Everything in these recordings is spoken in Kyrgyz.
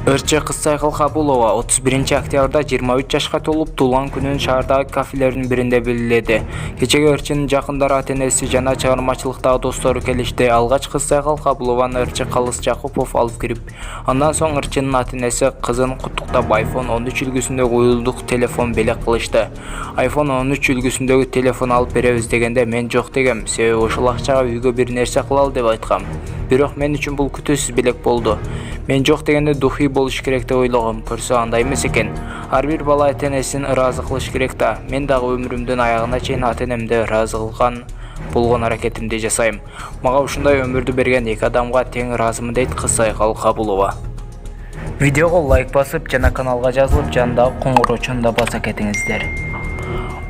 Ырчы Кызсайкыл Кабулова 31-октябрда 23 жашка толуп, туулган күнүн шаардагы кафелердин биринде белгиледи. Кечеге ырчынын жакындары, ата-энеси жана чыгармачылыктагы достору келишти. Алгач Кызсайкыл Кабулованы ырчы Калыс Жакупов алып кирип, андан соң ырчынын ата-энеси кызын куттуктап iPhone 13 үлгүсүндөгү уюлдук телефон белек кылышты. iPhone 13 үлгүсүндөгү телефон алып беребиз дегенде мен жок дегем, себеби ошол акчага үйгө бир нерсе кылалы деп айткам. Бирок мен үчүн бул күтүүсүз белек болду. Мен жок дегенде духий болуш керек деп ойлогом. Көрсө андай эмес экен. Ар бир бала ата-энесин ыраазы кылыш керек да. Мен дагы өмүрүмдүн аягына чейин ата-энемди ыраазы кылган болгон аракетимди жасайм. Мага ушундай өмүрдү берген эки адамга тең ыраазымын, дейт Кызсайкыл Кабулова. Видеого лайк басып жана каналга жазылып, жандагы коңгуроочуну да баса кетиңиздер.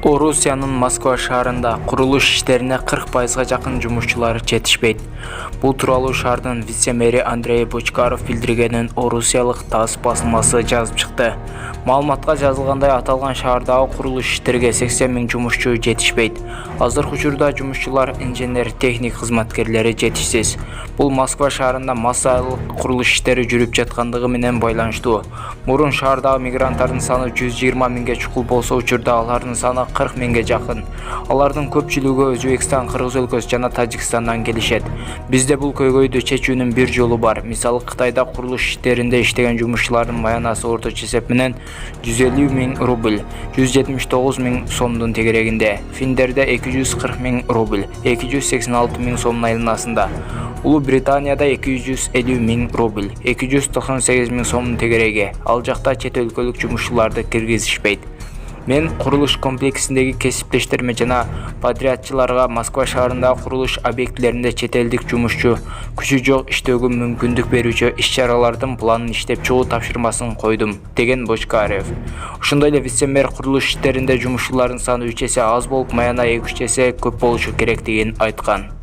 Орусиянын Москва шаарында курулуш иштерине 40%га жакын жумушчулар жетишпейт. Бул тууралуу шаардын вице-мэри Андрей Бочкаров билдиргенин Орусиялык ТАСС басылмасы жазып чыкты. Маалыматка жазылгандай, аталган шаардагы курулуш иштерине 80 000 жумушчу жетишпейт. Азыркы учурда жумушчулар, инженер, техник кызматкерлери жетишсиз. Бул Москва шаарында массалык курулуш иштери жүрүп жаткандыгы менен байланыштуу. Мурун шаардагы мигранттардын саны 120 000ге чукул болсо, учурда алардын саны 40 000ге жакын. Алардын көпчүлүгү Өзбекстан, Кыргыз өлкөсү жана Тажикстандан келишет. Бизде бул көйгөйдү чечүүнүн бир жолу бар. Мисалы, Кытайда курулуш иштеринде иштеген жумушчулардын маянасы орточо эсеп менен 150 000 рубль, 179 000 сомдун тегерегинде. Финдерде 240 000 рубль, 286 000 сомдун айланасында. Улуу Британияда 250 000 рубль, 298 000 сомдун тегереги. Ал жакта чет өлкөлүк жумушчуларды киргизишпейт. Мен курулуш комплексиндеги кесиптештериме жана подрядчыларга Москва шаарындагы курулуш объектилеринде чет элдик жумушчу күчү жок иштөөгө мүмкүндүк берүүчү иш-чаралардын планын иштеп чыгуу тапшырмасын койдум, деген Бочкарев. Ошондой эле вице-мэр курулуш иштеринде жумушчулардын саны 3 эсе аз болуп, маяна 2-3 эсе көп болушу керектигин айткан.